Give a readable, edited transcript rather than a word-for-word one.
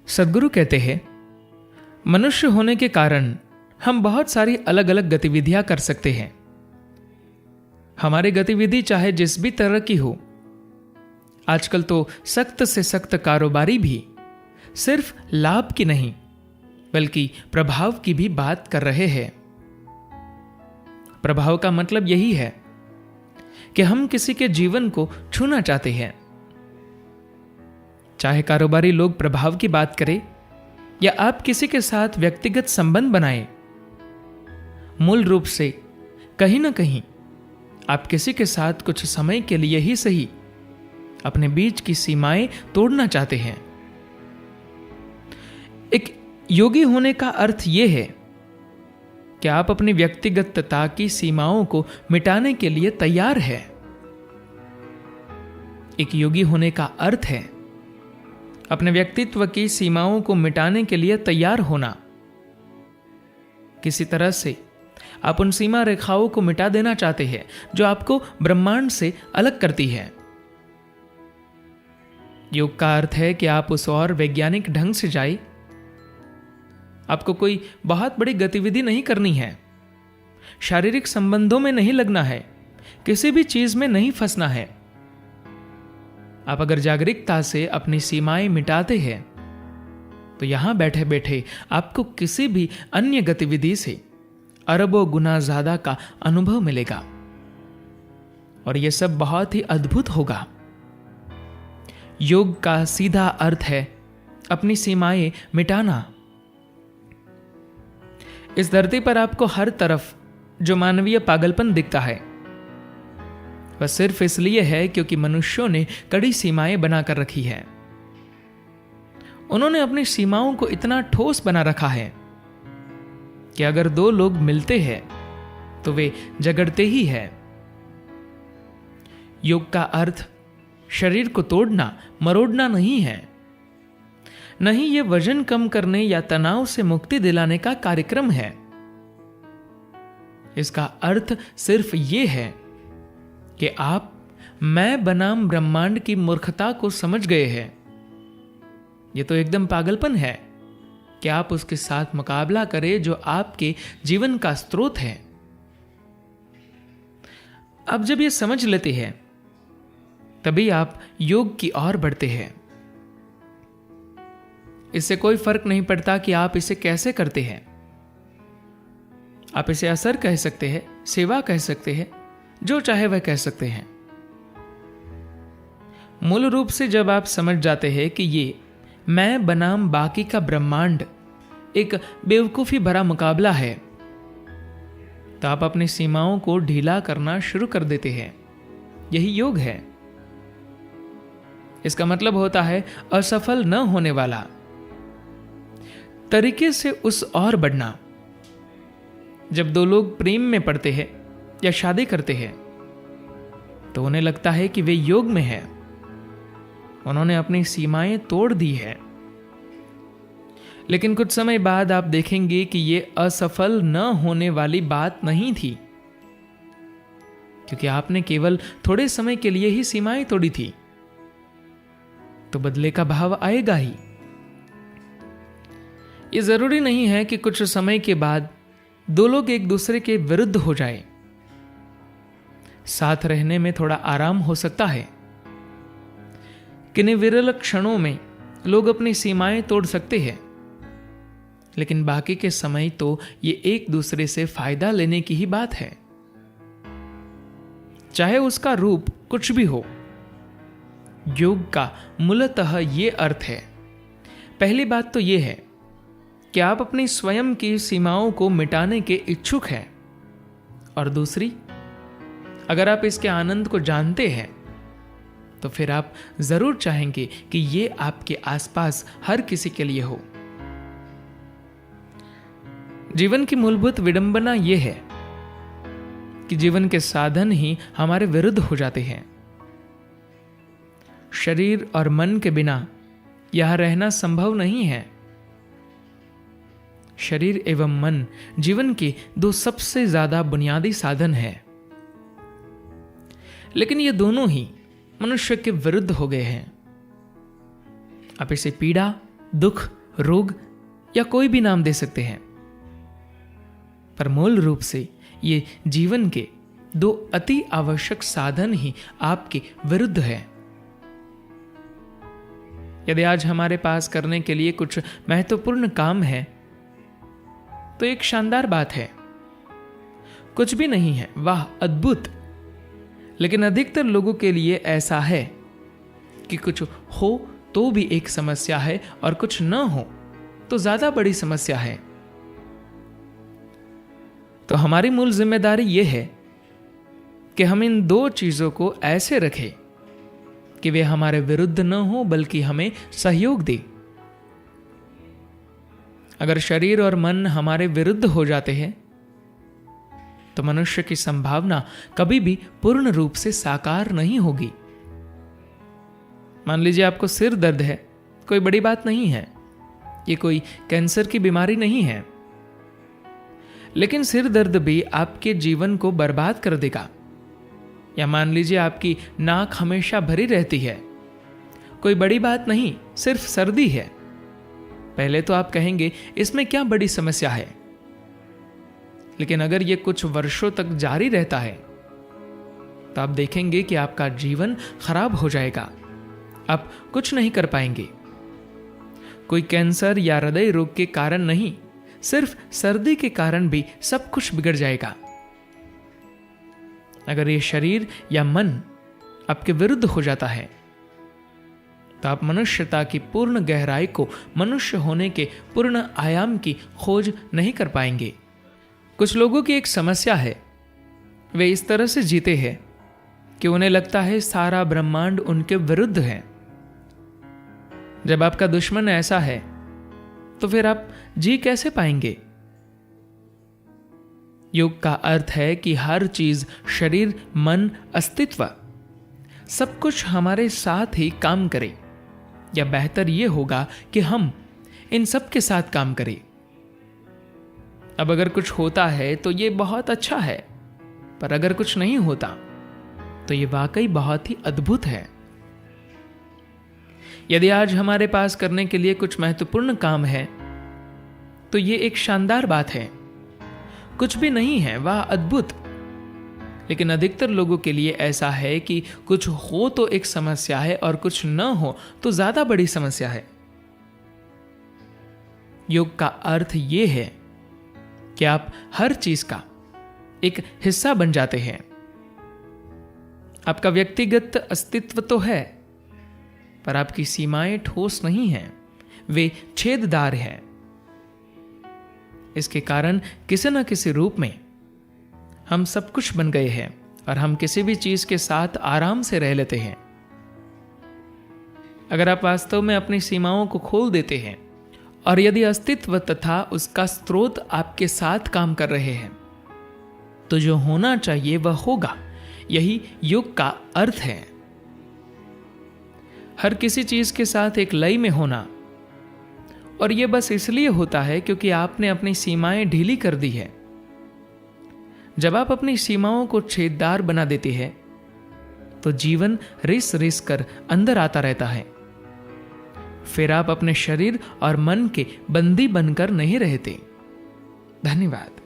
सद्गुरु कहते हैं, मनुष्य होने के कारण हम बहुत सारी अलग अलग गतिविधियां कर सकते हैं। हमारी गतिविधि चाहे जिस भी तरह की हो। आजकल तो सख्त से सख्त कारोबारी भी सिर्फ लाभ की नहीं बल्कि प्रभाव की भी बात कर रहे हैं। प्रभाव का मतलब यही है कि हम किसी के जीवन को छूना चाहते हैं। चाहे कारोबारी लोग प्रभाव की बात करें या आप किसी के साथ व्यक्तिगत संबंध बनाएं, मूल रूप से कहीं ना कहीं आप किसी के साथ कुछ समय के लिए ही सही अपने बीच की सीमाएं तोड़ना चाहते हैं। एक योगी होने का अर्थ यह है कि आप अपनी व्यक्तिगतता की सीमाओं को मिटाने के लिए तैयार हैं। एक योगी होने का अर्थ है अपने व्यक्तित्व की सीमाओं को मिटाने के लिए तैयार होना। किसी तरह से आप उन सीमा रेखाओं को मिटा देना चाहते हैं जो आपको ब्रह्मांड से अलग करती है। योग का अर्थ है कि आप उस और वैज्ञानिक ढंग से जाए। आपको कोई बहुत बड़ी गतिविधि नहीं करनी है, शारीरिक संबंधों में नहीं लगना है, किसी भी चीज में नहीं फंसना है। आप अगर जागरूकता से अपनी सीमाएं मिटाते हैं तो यहां बैठे बैठे आपको किसी भी अन्य गतिविधि से अरबों गुना ज्यादा का अनुभव मिलेगा और यह सब बहुत ही अद्भुत होगा। योग का सीधा अर्थ है अपनी सीमाएं मिटाना। इस धरती पर आपको हर तरफ जो मानवीय पागलपन दिखता है वह सिर्फ इसलिए है क्योंकि मनुष्यों ने कड़ी सीमाएं बनाकर रखी है। उन्होंने अपनी सीमाओं को इतना ठोस बना रखा है कि अगर दो लोग मिलते हैं तो वे झगड़ते ही हैं। योग का अर्थ शरीर को तोड़ना मरोड़ना नहीं है। नहीं, यह वजन कम करने या तनाव से मुक्ति दिलाने का कार्यक्रम है। इसका अर्थ सिर्फ यह है कि आप मैं बनाम ब्रह्मांड की मूर्खता को समझ गए हैं। यह तो एकदम पागलपन है कि आप उसके साथ मुकाबला करें जो आपके जीवन का स्रोत है। अब जब ये समझ लेते हैं तभी आप योग की ओर बढ़ते हैं। इससे कोई फर्क नहीं पड़ता कि आप इसे कैसे करते हैं। आप इसे असर कह सकते हैं, सेवा कह सकते हैं, जो चाहे वह कह सकते हैं। मूल रूप से जब आप समझ जाते हैं कि ये मैं बनाम बाकी का ब्रह्मांड एक बेवकूफी भरा मुकाबला है तो आप अपनी सीमाओं को ढीला करना शुरू कर देते हैं। यही योग है। इसका मतलब होता है असफल न होने वाला तरीके से उस और बढ़ना। जब दो लोग प्रेम में पड़ते हैं या शादी करते हैं तो उन्हें लगता है कि वे योग में हैं। उन्होंने अपनी सीमाएं तोड़ दी है। लेकिन कुछ समय बाद आप देखेंगे कि यह असफल न होने वाली बात नहीं थी, क्योंकि आपने केवल थोड़े समय के लिए ही सीमाएं तोड़ी थी। तो बदले का भाव आएगा ही। यह जरूरी नहीं है कि कुछ समय के बाद दो लोग एक दूसरे के विरुद्ध हो जाएं। साथ रहने में थोड़ा आराम हो सकता है। किन्हीं विरल क्षणों में लोग अपनी सीमाएं तोड़ सकते हैं, लेकिन बाकी के समय तो ये एक दूसरे से फायदा लेने की ही बात है, चाहे उसका रूप कुछ भी हो। योग का मूलतः ये अर्थ है। पहली बात तो यह है कि आप अपनी स्वयं की सीमाओं को मिटाने के इच्छुक हैं, और दूसरी, अगर आप इसके आनंद को जानते हैं तो फिर आप जरूर चाहेंगे कि यह आपके आसपास हर किसी के लिए हो। जीवन की मूलभूत विडंबना यह है कि जीवन के साधन ही हमारे विरुद्ध हो जाते हैं। शरीर और मन के बिना यह रहना संभव नहीं है। शरीर एवं मन जीवन के दो सबसे ज्यादा बुनियादी साधन हैं, लेकिन ये दोनों ही मनुष्य के विरुद्ध हो गए हैं। आप इसे पीड़ा, दुख रोग या कोई भी नाम दे सकते हैं, पर मूल रूप से ये जीवन के दो अति आवश्यक साधन ही आपके विरुद्ध है। यदि आज हमारे पास करने के लिए कुछ महत्वपूर्ण काम है तो एक शानदार बात है, कुछ भी नहीं है, वाह अद्भुत। लेकिन अधिकतर लोगों के लिए ऐसा है कि कुछ हो तो भी एक समस्या है और कुछ न हो तो ज्यादा बड़ी समस्या है। तो हमारी मूल जिम्मेदारी यह है कि हम इन दो चीजों को ऐसे रखें कि वे हमारे विरुद्ध न हो बल्कि हमें सहयोग दे। अगर शरीर और मन हमारे विरुद्ध हो जाते हैं तो मनुष्य की संभावना कभी भी पूर्ण रूप से साकार नहीं होगी। मान लीजिए आपको सिर दर्द है, कोई बड़ी बात नहीं है, ये कोई कैंसर की बीमारी नहीं है, लेकिन सिर दर्द भी आपके जीवन को बर्बाद कर देगा। या मान लीजिए आपकी नाक हमेशा भरी रहती है, कोई बड़ी बात नहीं, सिर्फ सर्दी है। पहले तो आप कहेंगे इसमें क्या बड़ी समस्या है, लेकिन अगर ये कुछ वर्षों तक जारी रहता है तो आप देखेंगे कि आपका जीवन खराब हो जाएगा, आप कुछ नहीं कर पाएंगे। कोई कैंसर या हृदय रोग के कारण नहीं, सिर्फ सर्दी के कारण भी सब कुछ बिगड़ जाएगा। अगर ये शरीर या मन आपके विरुद्ध हो जाता है तो आप मनुष्यता की पूर्ण गहराई को, मनुष्य होने के पूर्ण आयाम की खोज नहीं कर पाएंगे। कुछ लोगों की एक समस्या है, वे इस तरह से जीते हैं कि उन्हें लगता है सारा ब्रह्मांड उनके विरुद्ध है। जब आपका दुश्मन ऐसा है तो फिर आप जी कैसे पाएंगे? योग का अर्थ है कि हर चीज, शरीर, मन, अस्तित्व, सब कुछ हमारे साथ ही काम करे, या बेहतर यह होगा कि हम इन सब के साथ काम करें। अब अगर कुछ होता है तो यह बहुत अच्छा है, पर अगर कुछ नहीं होता तो यह वाकई बहुत ही अद्भुत है। यदि आज हमारे पास करने के लिए कुछ महत्वपूर्ण काम है तो यह एक शानदार बात है, कुछ भी नहीं है, वाह अद्भुत। लेकिन अधिकतर लोगों के लिए ऐसा है कि कुछ हो तो एक समस्या है और कुछ न हो तो ज्यादा बड़ी समस्या है। योग का अर्थ यह है कि आप हर चीज का एक हिस्सा बन जाते हैं। आपका व्यक्तिगत अस्तित्व तो है, पर आपकी सीमाएं ठोस नहीं हैं, वे छेददार हैं। इसके कारण किसी न किसी रूप में हम सब कुछ बन गए हैं और हम किसी भी चीज के साथ आराम से रह लेते हैं। अगर आप वास्तव में अपनी सीमाओं को खोल देते हैं और यदि अस्तित्व तथा उसका स्रोत आपके साथ काम कर रहे हैं तो जो होना चाहिए वह होगा। यही योग का अर्थ है। हर किसी चीज के साथ एक लय में होना, और यह बस इसलिए होता है क्योंकि आपने अपनी सीमाएं ढीली कर दी है। जब आप अपनी सीमाओं को छेददार बना देते हैं तो जीवन रिस रिस कर अंदर आता रहता है। फिर आप अपने शरीर और मन के बंदी बनकर नहीं रहते। धन्यवाद।